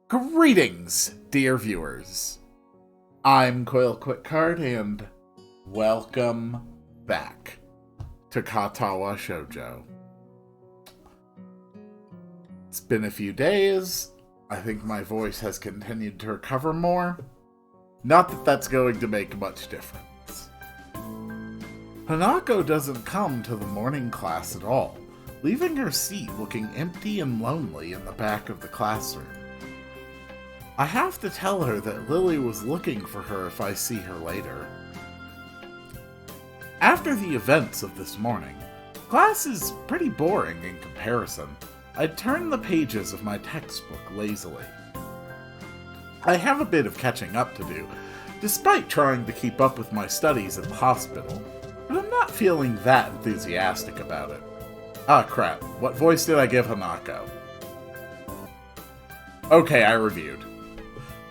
Greetings, dear viewers. I'm Quill and welcome back to Katawa Shoujo. It's been a few days. I think my voice has continued to recover more. Not that that's going to make much difference. Hanako doesn't come to the morning class at all, leaving her seat looking empty and lonely in the back of the classroom. I have to tell her that Lily was looking for her if I see her later. After the events of this morning, class is pretty boring in comparison. I'd turn the pages of my textbook lazily. I have a bit of catching up to do, despite trying to keep up with my studies at the hospital, but I'm not feeling that enthusiastic about it. Ah crap, what voice did I give Hanako? Okay, I reviewed.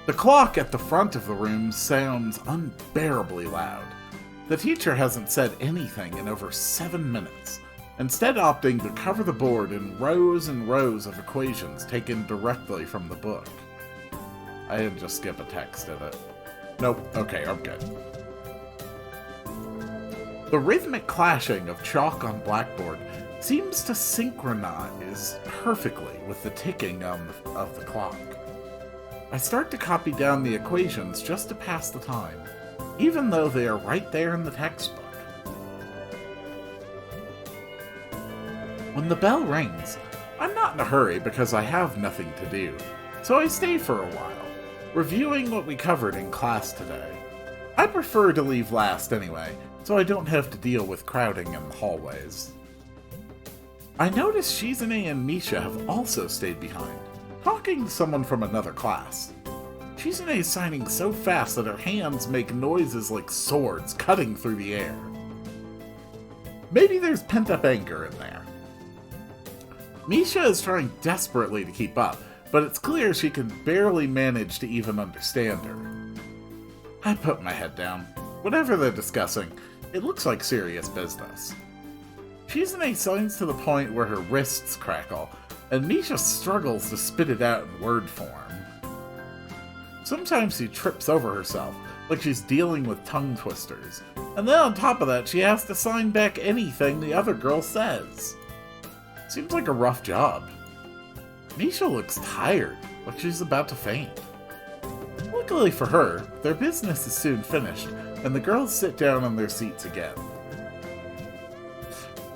The clock at the front of the room sounds unbearably loud. The teacher hasn't said anything in over 7 minutes, instead opting to cover the board in rows and rows of equations taken directly from the book. I didn't just skip a text, did it? Nope, okay, I'm good. The rhythmic clashing of chalk on blackboard seems to synchronize perfectly with the ticking of the clock. I start to copy down the equations just to pass the time, even though they are right there in the textbook. When the bell rings, I'm not in a hurry because I have nothing to do, so I stay for a while, reviewing what we covered in class today. I prefer to leave last anyway, so I don't have to deal with crowding in the hallways. I notice Shizune and Misha have also stayed behind, talking to someone from another class. Shizune is signing so fast that her hands make noises like swords cutting through the air. Maybe there's pent-up anger in there. Misha is trying desperately to keep up, but it's clear she can barely manage to even understand her. I put my head down. Whatever they're discussing, it looks like serious business. Shizune signs to the point where her wrists crackle, and Misha struggles to spit it out in word form. Sometimes she trips over herself, like she's dealing with tongue twisters, and then on top of that she has to sign back anything the other girl says. Seems like a rough job. Misha looks tired, like she's about to faint. Luckily for her, their business is soon finished, and the girls sit down on their seats again.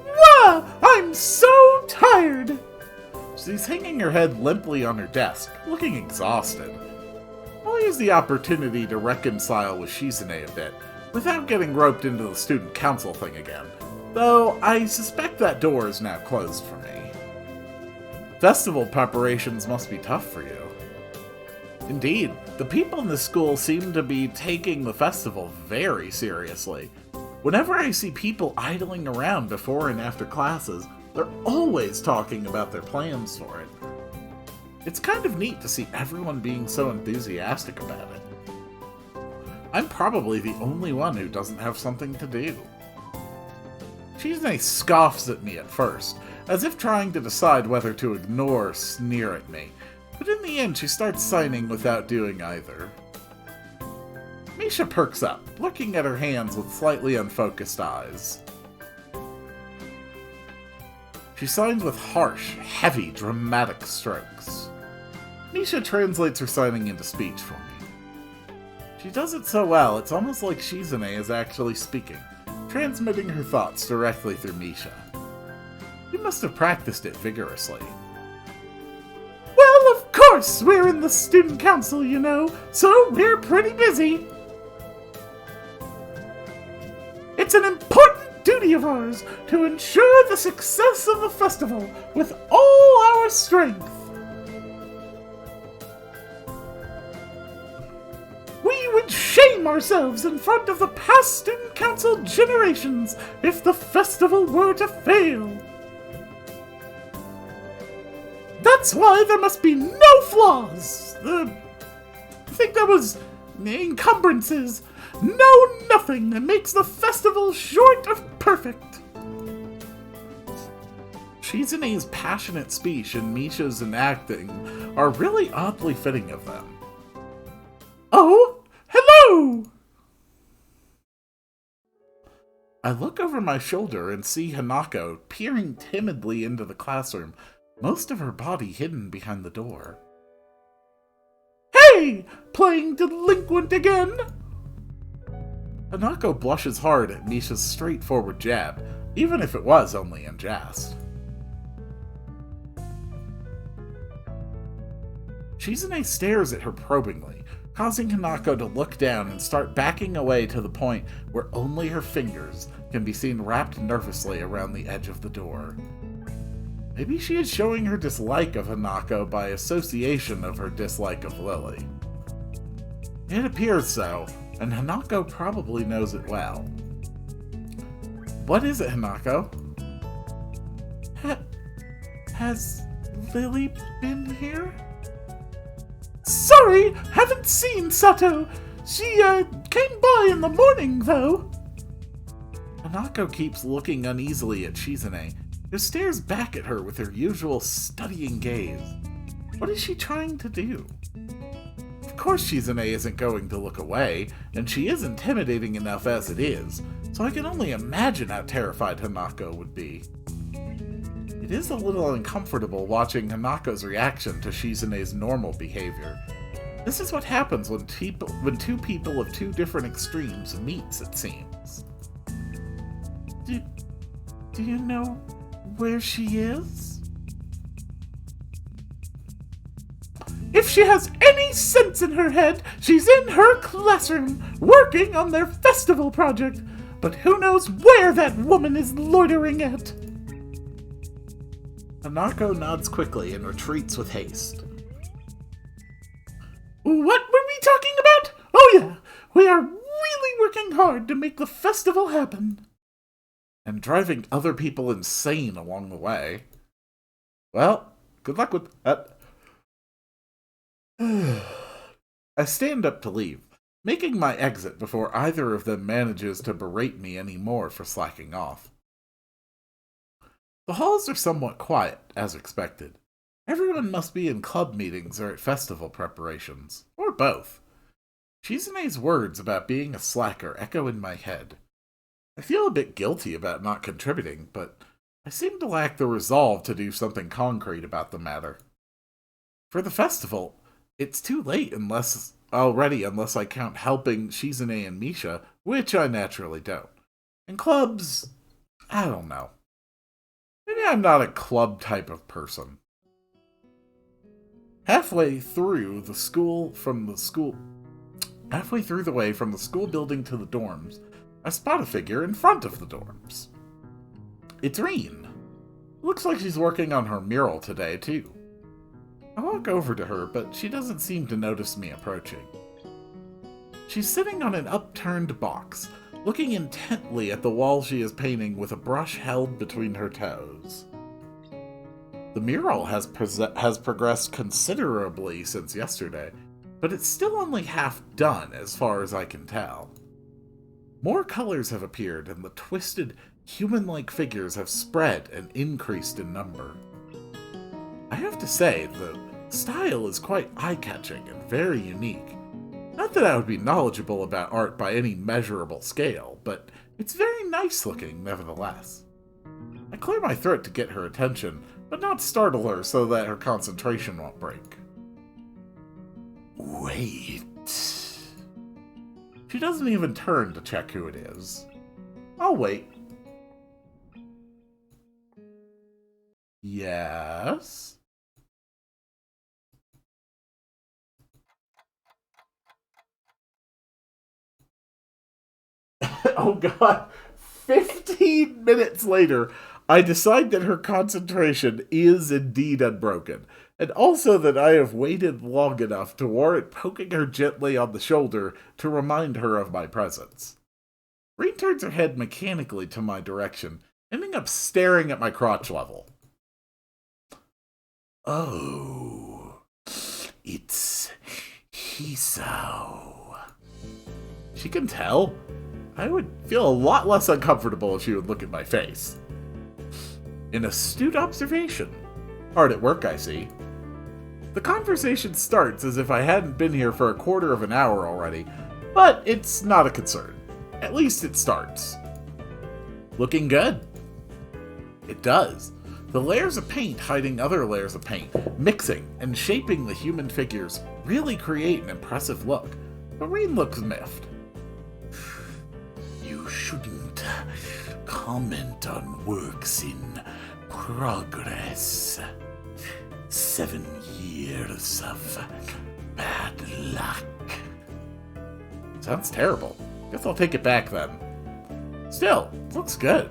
Wah! I'm so tired! She's hanging her head limply on her desk, looking exhausted. I'll use the opportunity to reconcile with Shizune a bit, without getting roped into the student council thing again, though I suspect that door is now closed for me. Festival preparations must be tough for you. Indeed, the people in this school seem to be taking the festival very seriously. Whenever I see people idling around before and after classes, they're always talking about their plans for it. It's kind of neat to see everyone being so enthusiastic about it. I'm probably the only one who doesn't have something to do. Shizune scoffs at me at first, as if trying to decide whether to ignore or sneer at me, but in the end she starts signing without doing either. Misha perks up, looking at her hands with slightly unfocused eyes. She signs with harsh, heavy, dramatic strokes. Misha translates her signing into speech for me. She does it so well, it's almost like Shizune is actually speaking, transmitting her thoughts directly through Misha. You must have practiced it vigorously. Well, of course, we're in the student council, you know, so we're pretty busy. It's an important duty of ours to ensure the success of the festival with all our strength. We would shame ourselves in front of the past student council generations if the festival were to fail. That's why there must be no flaws. I think that was encumbrances. No, nothing that makes the festival short of perfect. Shizune's passionate speech and Misha's enacting are really oddly fitting of them. Oh, hello! I look over my shoulder and see Hanako peering timidly into the classroom, most of her body hidden behind the door. Hey! Playing delinquent again? Hanako blushes hard at Misha's straightforward jab, even if it was only in jest. Shizune stares at her probingly, causing Hanako to look down and start backing away to the point where only her fingers can be seen wrapped nervously around the edge of the door. Maybe she is showing her dislike of Hanako by association of her dislike of Lily. It appears so, and Hanako probably knows it well. What is it, Hanako? Has Lily been here? Sorry, haven't seen Sato. She, came by in the morning, though. Hanako keeps looking uneasily at Shizune, who stares back at her with her usual studying gaze. What is she trying to do? Of course Shizune isn't going to look away, and she is intimidating enough as it is, so I can only imagine how terrified Hanako would be. It is a little uncomfortable watching Hanako's reaction to Shizune's normal behavior. This is what happens when two people of two different extremes meets, it seems. Do you know where she is? If she has any sense in her head, she's in her classroom, working on their festival project. But who knows where that woman is loitering at? Hanako nods quickly and retreats with haste. What were we talking about? Oh yeah, we are really working hard to make the festival happen. And driving other people insane along the way. Well, good luck with that. I stand up to leave, making my exit before either of them manages to berate me any more for slacking off. The halls are somewhat quiet, as expected. Everyone must be in club meetings or at festival preparations, or both. Shizune's words about being a slacker echo in my head. I feel a bit guilty about not contributing, but I seem to lack the resolve to do something concrete about the matter. For the festival, it's too late unless I count helping Shizune and Misha, which I naturally don't. And clubs, I don't know. Maybe I'm not a club type of person. Halfway through the way from the school building to the dorms, I spot a figure in front of the dorms. It's Reen. Looks like she's working on her mural today, too. I walk over to her, but she doesn't seem to notice me approaching. She's sitting on an upturned box, looking intently at the wall she is painting with a brush held between her toes. The mural has progressed considerably since yesterday, but it's still only half done as far as I can tell. More colors have appeared, and the twisted, human-like figures have spread and increased in number. I have to say, the style is quite eye-catching and very unique. Not that I would be knowledgeable about art by any measurable scale, but it's very nice-looking nevertheless. I clear my throat to get her attention, but not startle her so that her concentration won't break. Wait. She doesn't even turn to check who it is. I'll wait. Yes? Oh god. 15 minutes later, I decide that her concentration is indeed unbroken, and also that I have waited long enough to warrant poking her gently on the shoulder to remind her of my presence. Reen turns her head mechanically to my direction, ending up staring at my crotch level. Oh, it's Hiso. She can tell. I would feel a lot less uncomfortable if she would look at my face. An astute observation. Hard at work, I see. The conversation starts as if I hadn't been here for a quarter of an hour already, but it's not a concern. At least it starts. Looking good. It does. The layers of paint hiding other layers of paint, mixing and shaping the human figures, really create an impressive look. Marine looks miffed. You shouldn't comment on works in progress. 7 years of bad luck. Sounds terrible. Guess I'll take it back then. Still, looks good.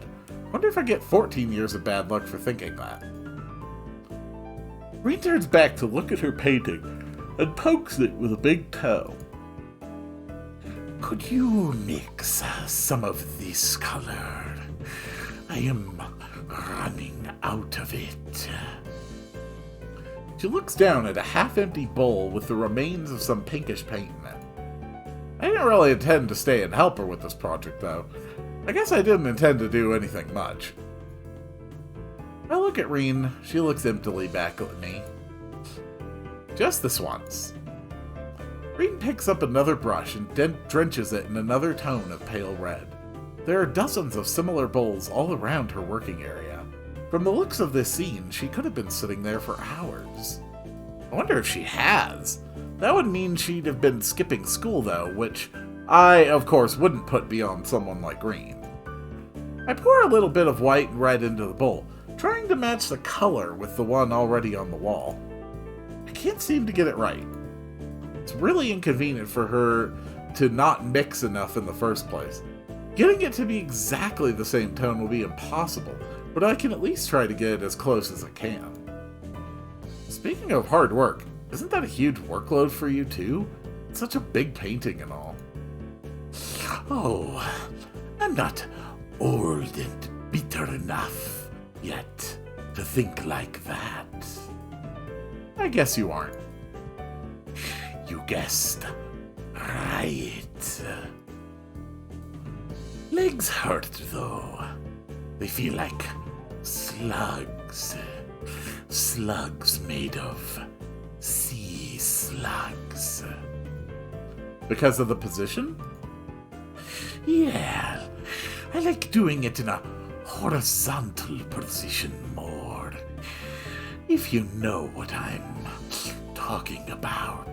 Wonder if I get 14 years of bad luck for thinking that. Reen turns back to look at her painting and pokes it with a big toe. Could you mix some of this color? I am running out of it. She looks down at a half-empty bowl with the remains of some pinkish paint in it. I didn't really intend to stay and help her with this project, though. I guess I didn't intend to do anything much. I look at Reen. She looks emptily back at me. Just this once. Reen picks up another brush and drenches it in another tone of pale red. There are dozens of similar bowls all around her working area. From the looks of this scene, she could have been sitting there for hours. I wonder if she has. That would mean she'd have been skipping school, though, which I, of course, wouldn't put beyond someone like Reen. I pour a little bit of white and red into the bowl, trying to match the color with the one already on the wall. I can't seem to get it right. It's really inconvenient for her to not mix enough in the first place. Getting it to be exactly the same tone will be impossible, but I can at least try to get it as close as I can. Speaking of hard work, isn't that a huge workload for you too? It's such a big painting and all. Oh, I'm not old and bitter enough yet to think like that. I guess you aren't. You guessed right. Legs hurt, though. They feel like slugs. Slugs made of sea slugs. Because of the position? Yeah, I like doing it in a horizontal position more. If you know what I'm talking about.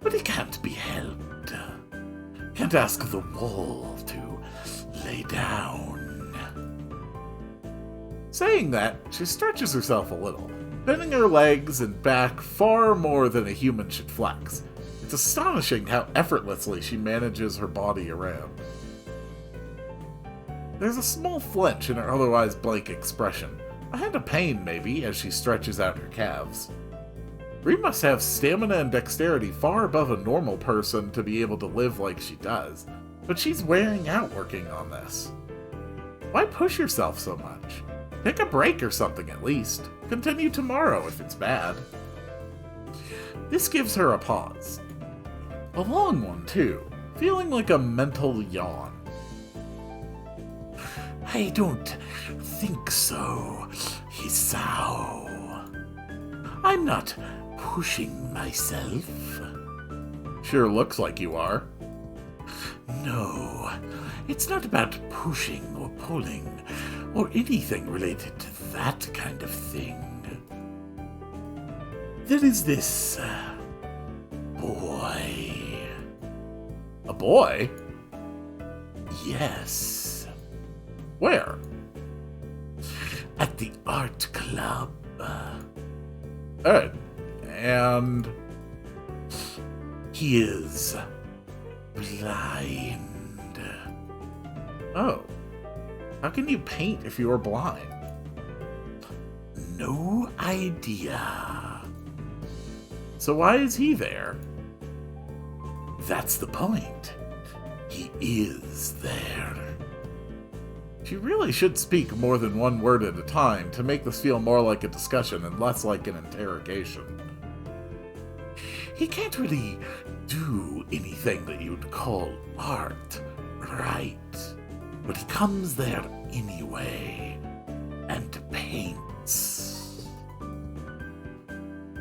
But it can't be helped. Can't ask the wall to lay down. Saying that, she stretches herself a little, bending her legs and back far more than a human should flex. It's astonishing how effortlessly she manages her body around. There's a small flinch in her otherwise blank expression, a hint of pain maybe as she stretches out her calves. Reen must have stamina and dexterity far above a normal person to be able to live like she does, but she's wearing out working on this. Why push yourself so much? Take a break or something at least. Continue tomorrow if it's bad. This gives her a pause. A long one, too, feeling like a mental yawn. I don't think so, Hisao. I'm not pushing myself. Sure looks like you are. No, it's not about pushing or pulling, or anything related to that kind of thing. There is this boy. A boy? Yes. Where? At the art club. And he is blind. Oh. How can you paint if you are blind? No idea. So why is he there? That's the point. He is there. She really should speak more than one word at a time to make this feel more like a discussion and less like an interrogation. He can't really do anything that you'd call art, right? But he comes there anyway, and paints.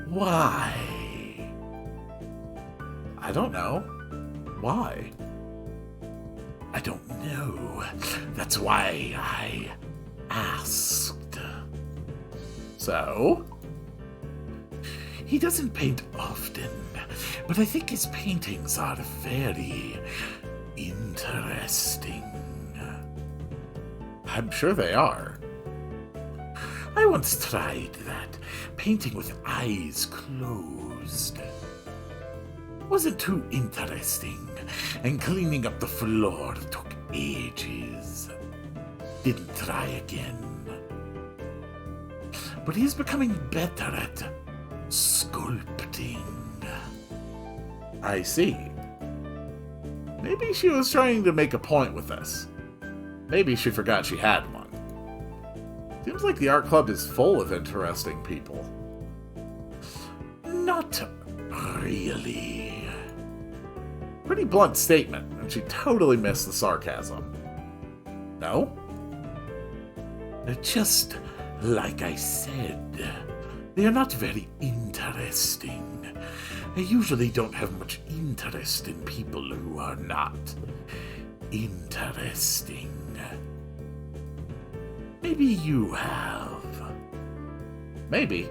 Why? I don't know. Why? I don't know. That's why I asked. So? He doesn't paint often, but I think his paintings are very interesting. I'm sure they are. I once tried that, painting with eyes closed. Wasn't too interesting, and cleaning up the floor took ages. Didn't try again. But he's becoming better at sculpting. I see. Maybe she was trying to make a point with this. Maybe she forgot she had one. Seems like the art club is full of interesting people. Not really. Pretty blunt statement, and she totally missed the sarcasm. No? Just like I said, they are not very interesting. I usually don't have much interest in people who are not interesting. Maybe you have. Maybe.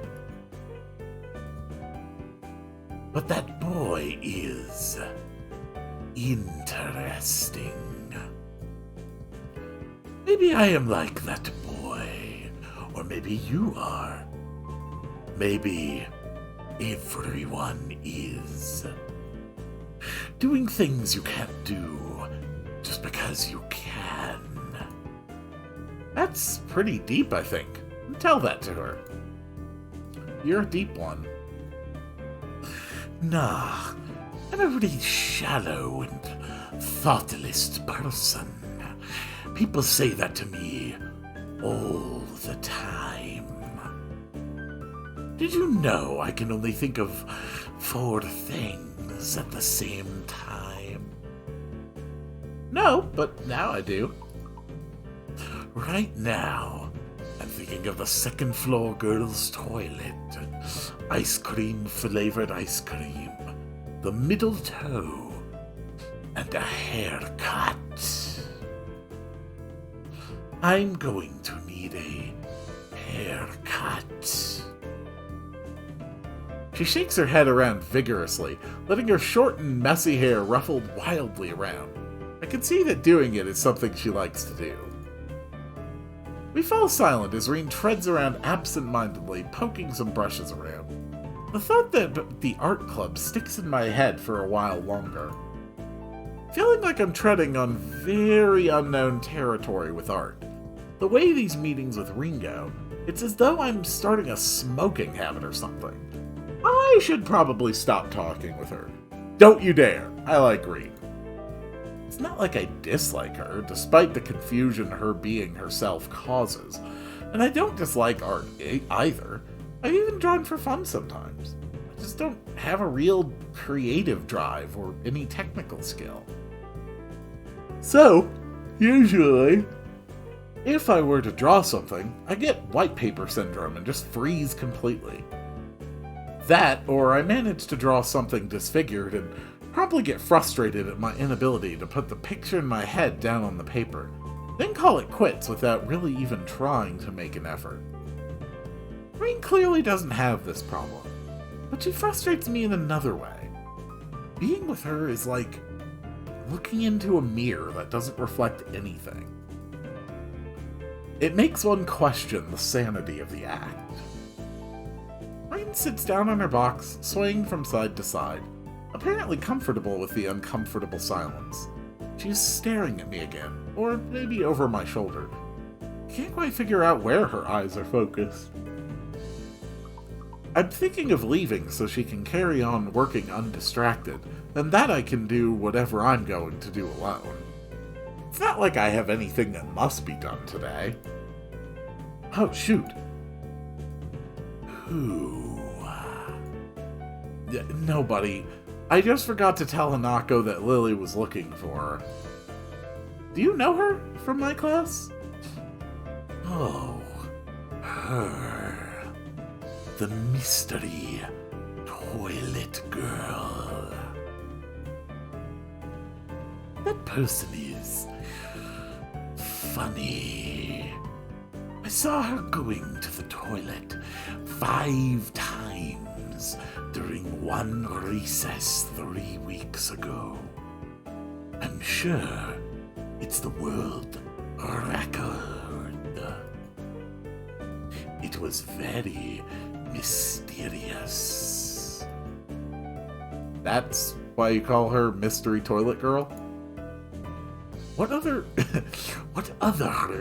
But that boy is interesting. Maybe I am like that boy, or maybe you are. Maybe everyone is. Doing things you can't do just because you can. That's pretty deep, I think. Tell that to her. You're a deep one. Nah, I'm a really shallow and thoughtless person. People say that to me all the time. Did you know I can only think of 4 things at the same time? No, but now I do. Right now, I'm thinking of the second floor girls' toilet, ice cream flavored ice cream, the middle toe, and a haircut. I'm going to need a haircut. She shakes her head around vigorously, letting her short and messy hair ruffle wildly around. I can see that doing it is something she likes to do. We fall silent as Reen treads around absent-mindedly, poking some brushes around. The thought that the art club sticks in my head for a while longer. Feeling like I'm treading on very unknown territory with art. The way these meetings with Reen go, it's as though I'm starting a smoking habit or something. I should probably stop talking with her. Don't you dare. I like Reen. It's not like I dislike her, despite the confusion her being herself causes. And I don't dislike art either. I've even drawn for fun sometimes. I just don't have a real creative drive or any technical skill. So, usually, if I were to draw something, I get white paper syndrome and just freeze completely. That, or I manage to draw something disfigured and promptly get frustrated at my inability to put the picture in my head down on the paper, then call it quits without really even trying to make an effort. Reen clearly doesn't have this problem, but she frustrates me in another way. Being with her is like looking into a mirror that doesn't reflect anything. It makes one question the sanity of the act. Reen sits down on her box, swaying from side to side, apparently comfortable with the uncomfortable silence. She's staring at me again, or maybe over my shoulder. Can't quite figure out where her eyes are focused. I'm thinking of leaving so she can carry on working undistracted, and that I can do whatever I'm going to do alone. It's not like I have anything that must be done today. Oh, shoot. Who? Nobody. I just forgot to tell Hanako that Lily was looking for her. Do you know her from my class? Oh, her. The mystery toilet girl. That person is funny. I saw her going to the toilet 5 times during one recess 3 weeks ago. I'm sure it's the world record. It was very mysterious. That's why you call her Mystery Toilet Girl? What other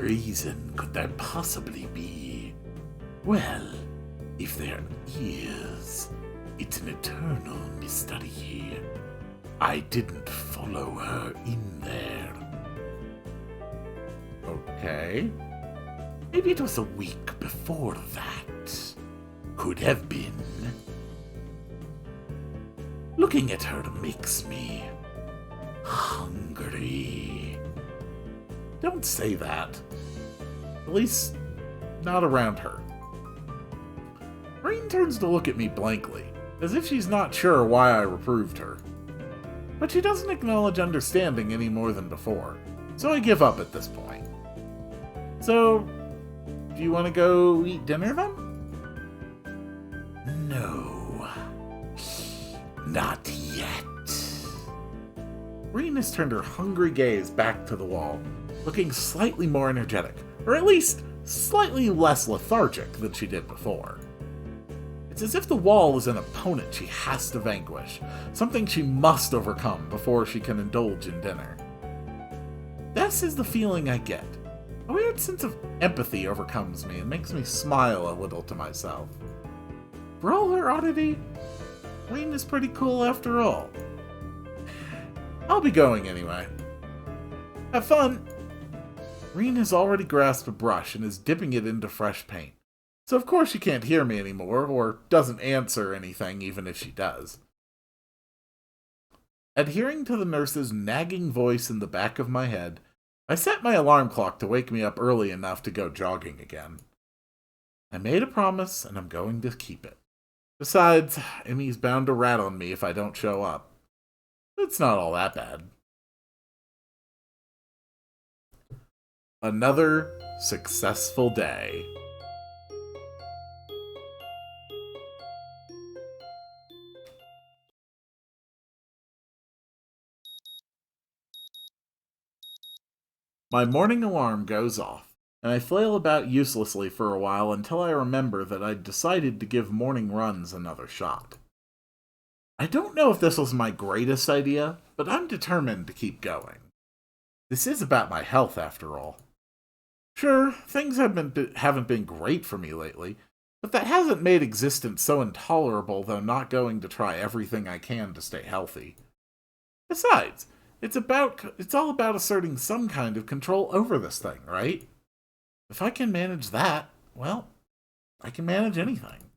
reason could there possibly be? Well, if there is, it's an eternal mystery. I didn't follow her in there. Okay. Maybe it was a week before that. Could have been. Looking at her makes me hungry. Don't say that. At least, not around her. Rain turns to look at me blankly, as if she's not sure why I reproved her. But she doesn't acknowledge understanding any more than before, so I give up at this point. So, do you want to go eat dinner then? No. Not yet. Rain has turned her hungry gaze back to the wall, looking slightly more energetic, or at least slightly less lethargic than she did before. It's as if the wall is an opponent she has to vanquish, something she must overcome before she can indulge in dinner. This is the feeling I get. A weird sense of empathy overcomes me and makes me smile a little to myself. For all her oddity, Rain is pretty cool after all. I'll be going anyway. Have fun! Rain has already grasped a brush and is dipping it into fresh paint. So of course she can't hear me anymore, or doesn't answer anything even if she does. Adhering to the nurse's nagging voice in the back of my head, I set my alarm clock to wake me up early enough to go jogging again. I made a promise, and I'm going to keep it. Besides, Emmy's bound to rat on me if I don't show up. It's not all that bad. Another successful day. My morning alarm goes off, and I flail about uselessly for a while until I remember that I'd decided to give morning runs another shot. I don't know if this was my greatest idea, but I'm determined to keep going. This is about my health, after all. Sure, things haven't been great for me lately, but that hasn't made existence so intolerable that I'm not going to try everything I can to stay healthy. Besides, it's all about asserting some kind of control over this thing, right? If I can manage that, well, I can manage anything.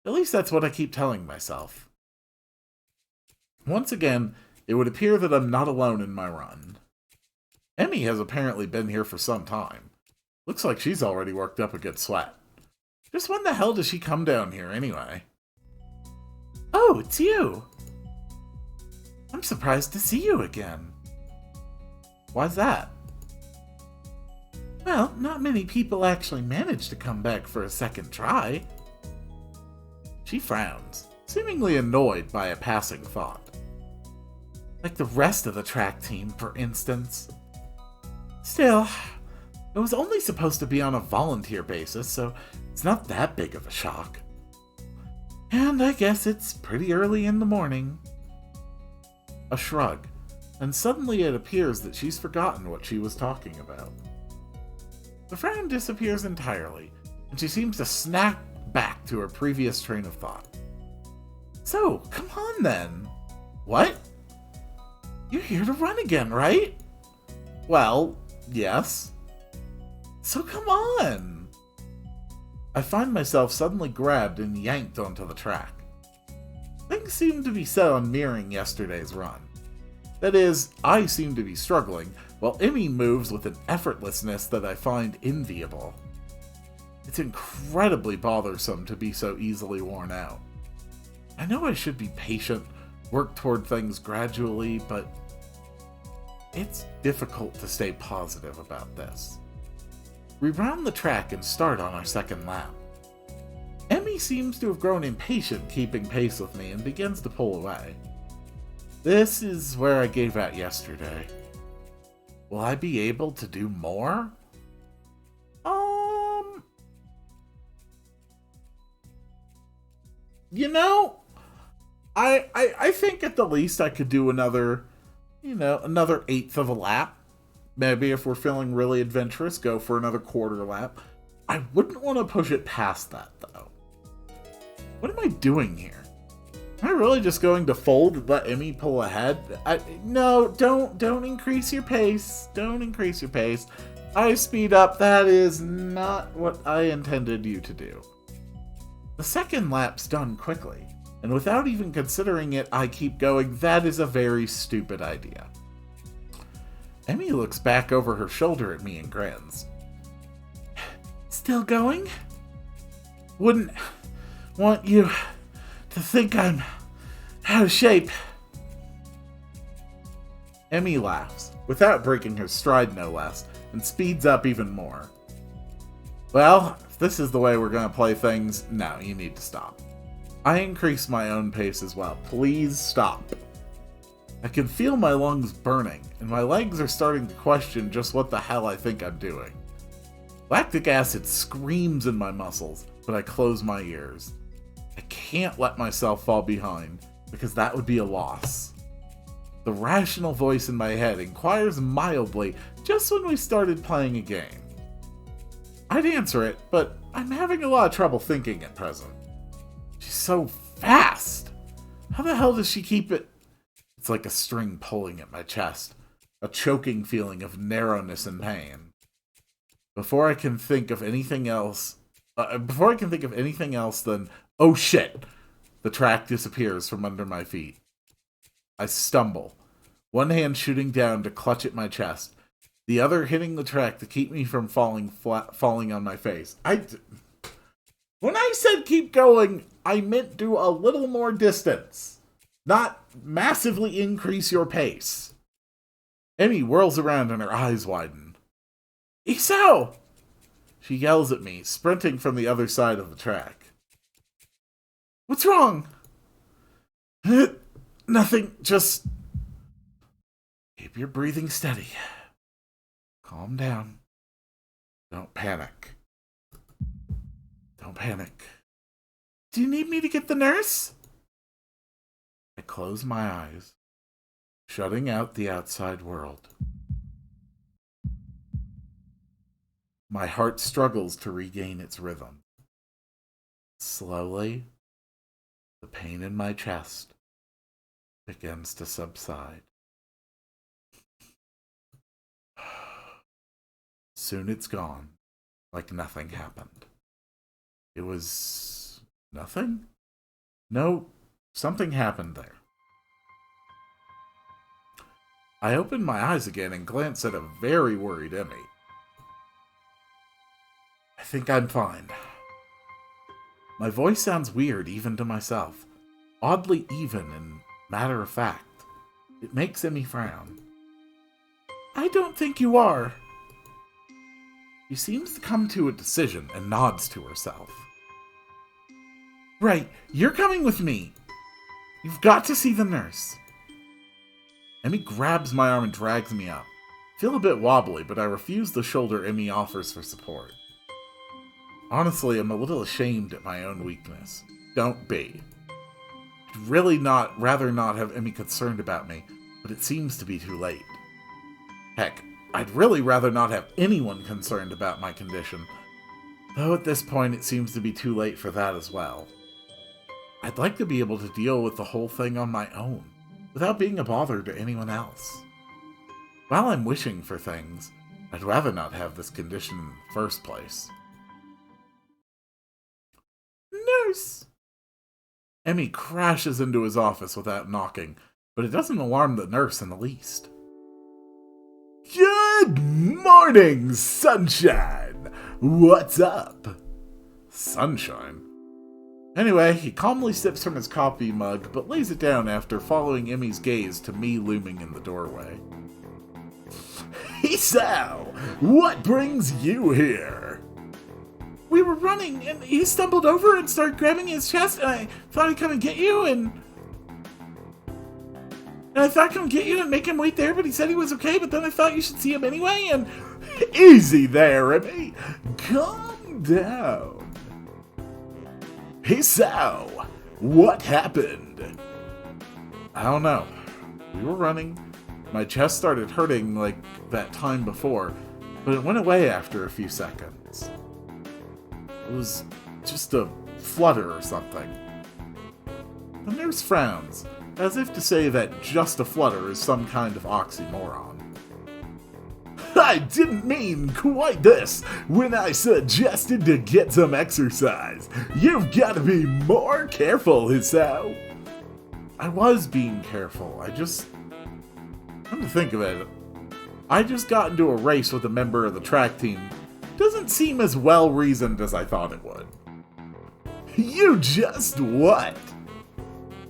At least that's what I keep telling myself. Once again, it would appear that I'm not alone in my run. Emmy has apparently been here for some time. Looks like she's already worked up a good sweat. Just when the hell does she come down here anyway? Oh, it's you! I'm surprised to see you again. Why's that? Well, not many people actually manage to come back for a second try. She frowns, seemingly annoyed by a passing thought. Like the rest of the track team, for instance. Still, it was only supposed to be on a volunteer basis, so it's not that big of a shock. And I guess it's pretty early in the morning. A shrug, and suddenly it appears that she's forgotten what she was talking about. The frown disappears entirely, and she seems to snap back to her previous train of thought. So, come on then. What? You're here to run again, right? Well, yes. So come on. I find myself suddenly grabbed and yanked onto the track. Things seem to be set on mirroring yesterday's run. That is, I seem to be struggling, while Emmy moves with an effortlessness that I find enviable. It's incredibly bothersome to be so easily worn out. I know I should be patient, work toward things gradually, but it's difficult to stay positive about this. We round the track and start on our second lap. Emmy seems to have grown impatient keeping pace with me and begins to pull away. This is where I gave out yesterday. Will I be able to do more? You know, I think at the least I could do another 1/8 of a lap. Maybe if we're feeling really adventurous, go for another quarter lap. I wouldn't want to push it past that, though. What am I doing here? Am I really just going to fold and let Emmy pull ahead? No, don't increase your pace. Don't increase your pace. I speed up. That is not what I intended you to do. The second lap's done quickly, and without even considering it, I keep going. That is a very stupid idea. Emmy looks back over her shoulder at me and grins. Still going? Wouldn't want you to think I'm out of shape. Emmy laughs, without breaking her stride no less, and speeds up even more. Well, if this is the way we're going to play things, no, you need to stop. I increase my own pace as well. Please stop. I can feel my lungs burning, and my legs are starting to question just what the hell I think I'm doing. Lactic acid screams in my muscles, but I close my ears. I can't let myself fall behind, because that would be a loss. The rational voice in my head inquires mildly just when we started playing a game. I'd answer it, but I'm having a lot of trouble thinking at present. She's so fast! How the hell does she keep it? It's like a string pulling at my chest, a choking feeling of narrowness and pain. Before I can think of anything else than, oh shit, the track disappears from under my feet. I stumble, one hand shooting down to clutch at my chest, the other hitting the track to keep me from falling on my face. When I said keep going, I meant do a little more distance, not massively increase your pace. Emmy whirls around and her eyes widen. Isao! She yells at me, sprinting from the other side of the track. What's wrong? Nothing, just keep your breathing steady. Calm down. Don't panic. Don't panic. Do you need me to get the nurse? I close my eyes, shutting out the outside world. My heart struggles to regain its rhythm. Slowly, the pain in my chest begins to subside. Soon it's gone, like nothing happened. It was nothing? No, something happened there. I opened my eyes again and glanced at a very worried Emmy. I think I'm fine. My voice sounds weird even to myself, oddly even and matter of fact. It makes Emmy frown. I don't think you are. She seems to come to a decision and nods to herself. Right, you're coming with me. You've got to see the nurse. Emmy grabs my arm and drags me up. I feel a bit wobbly, but I refuse the shoulder Emmy offers for support. Honestly, I'm a little ashamed at my own weakness. Don't be. I'd rather not have Emmy concerned about me, but it seems to be too late. Heck, I'd really rather not have anyone concerned about my condition, though at this point it seems to be too late for that as well. I'd like to be able to deal with the whole thing on my own, without being a bother to anyone else. While I'm wishing for things, I'd rather not have this condition in the first place. Nurse! Emmy crashes into his office without knocking, but it doesn't alarm the nurse in the least. Yeah! Good morning, sunshine! What's up? Sunshine? Anyway, he calmly sips from his coffee mug, but lays it down after following Emmy's gaze to me looming in the doorway. Hisao, what brings you here? We were running, and he stumbled over and started grabbing his chest, and I thought I'd come and get you, and I thought I'd come get you and make him wait there, but he said he was okay, but then I thought you should see him anyway, and... Easy there, Emmy. Calm down. Hisao, what happened? I don't know. We were running. My chest started hurting like that time before, but it went away after a few seconds. It was just a flutter or something. The nurse frowns, as if to say that just a flutter is some kind of oxymoron. I didn't mean quite this when I suggested to get some exercise. You've got to be more careful, Hisao. I was being careful. Come to think of it, I just got into a race with a member of the track team. Doesn't seem as well-reasoned as I thought it would. You just what?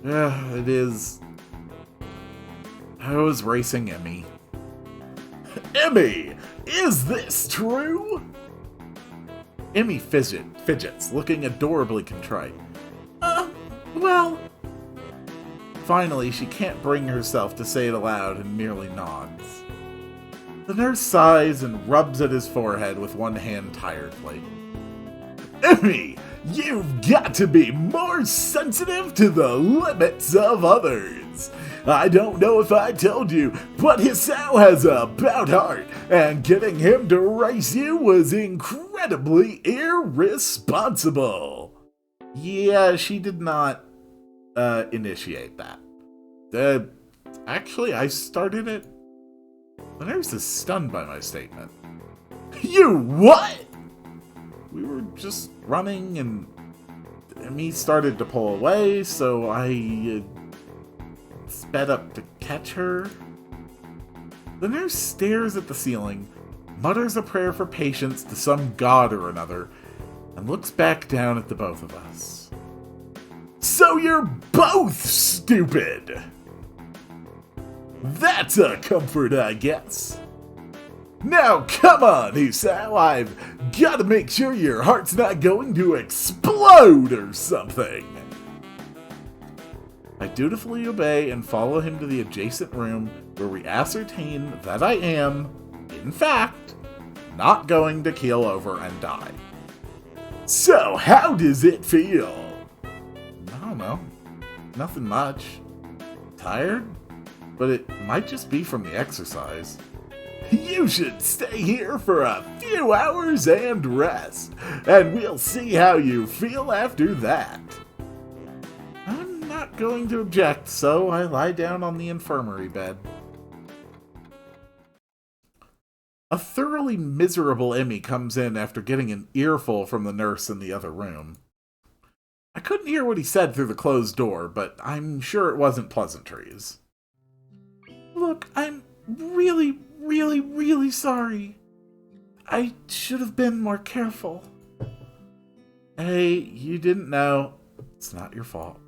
It is. I was racing Emmy. Emmy, is this true? Emmy fidgets, looking adorably contrite. Well... Finally, she can't bring herself to say it aloud and merely nods. The nurse sighs and rubs at his forehead with one hand tiredly. Emmy, you've got to be more sensitive to the limits of others. I don't know if I told you, but Hisao has a bad heart, and getting him to race you was incredibly irresponsible. Yeah, she did not initiate that. Actually, I started it. The nurse is stunned by my statement. You what? We were just running and Emmy started to pull away, so I sped up to catch her. The nurse stares at the ceiling, mutters a prayer for patience to some god or another, and looks back down at the both of us. So you're both stupid! That's a comfort, I guess. Now come on, Hisao, I've got to make sure your heart's not going to explode or something. I dutifully obey and follow him to the adjacent room where we ascertain that I am, in fact, not going to keel over and die. So how does it feel? I don't know. Nothing much. Tired? But it might just be from the exercise. You should stay here for a few hours and rest, and we'll see how you feel after that. I'm not going to object, so I lie down on the infirmary bed. A thoroughly miserable Emmy comes in after getting an earful from the nurse in the other room. I couldn't hear what he said through the closed door, but I'm sure it wasn't pleasantries. Look, I'm really sorry. I should have been more careful. Hey, you didn't know. It's not your fault.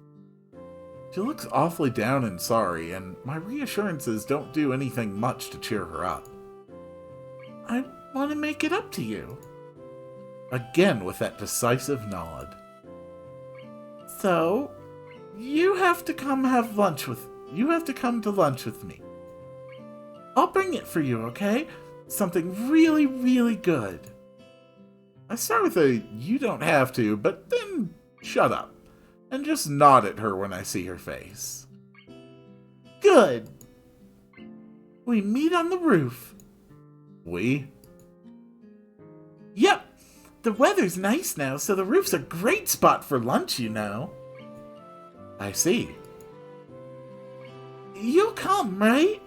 She looks awfully down and sorry, and my reassurances don't do anything much to cheer her up. I want to make it up to you. Again with that decisive nod. So, you have to come to lunch with me. I'll bring it for you, okay? Something really good. I start with a you don't have to, but then shut up. And just nod at her when I see her face. Good. We meet on the roof. We? Yep. The weather's nice now, so the roof's a great spot for lunch, you know. I see. You'll come, right?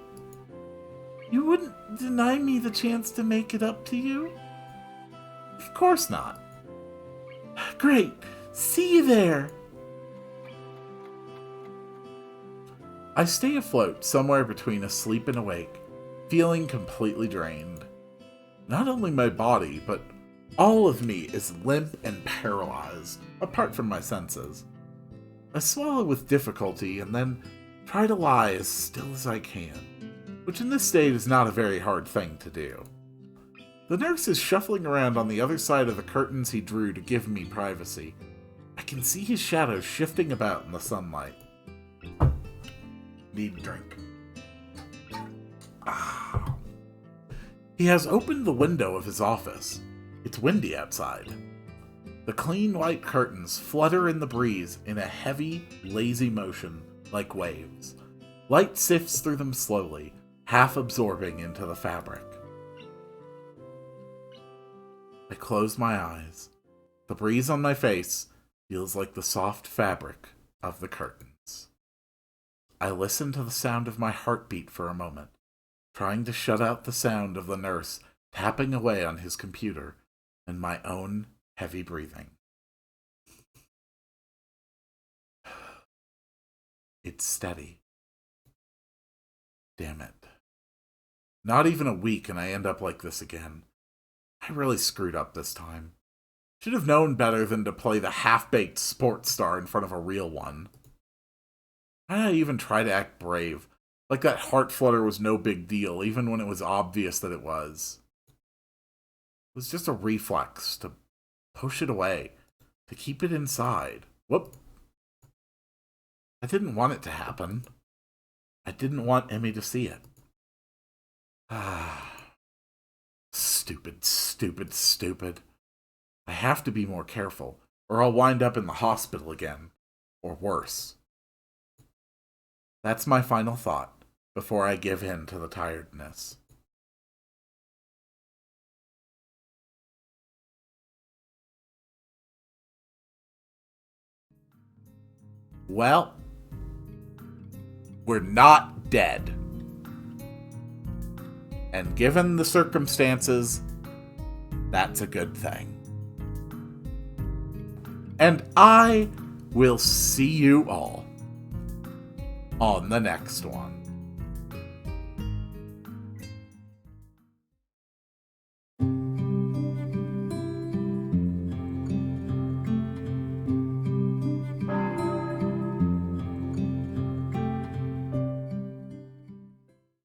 You wouldn't deny me the chance to make it up to you? Of course not. Great. See you there. I stay afloat somewhere between asleep and awake, feeling completely drained. Not only my body, but all of me is limp and paralyzed, apart from my senses. I swallow with difficulty and then try to lie as still as I can, which in this state is not a very hard thing to do. The nurse is shuffling around on the other side of the curtains he drew to give me privacy. I can see his shadow shifting about in the sunlight. Need a drink. He has opened the window of his office. It's windy outside. The clean white curtains flutter in the breeze in a heavy, lazy motion like waves. Light sifts through them slowly, half absorbing into the fabric. I close my eyes. The breeze on my face feels like the soft fabric of the curtains. I listen to the sound of my heartbeat for a moment, trying to shut out the sound of the nurse tapping away on his computer and my own heavy breathing. It's steady. Damn it. Not even a week and I end up like this again. I really screwed up this time. Should have known better than to play the half-baked sports star in front of a real one. Why did I even try to act brave? Like that heart flutter was no big deal, even when it was obvious that it was. It was just a reflex to push it away, to keep it inside. Whoop. I didn't want it to happen. I didn't want Emmy to see it. Stupid, stupid, stupid. I have to be more careful, or I'll wind up in the hospital again. Or worse. That's my final thought before I give in to the tiredness. Well, we're not dead. And given the circumstances, that's a good thing. And I will see you all on the next one.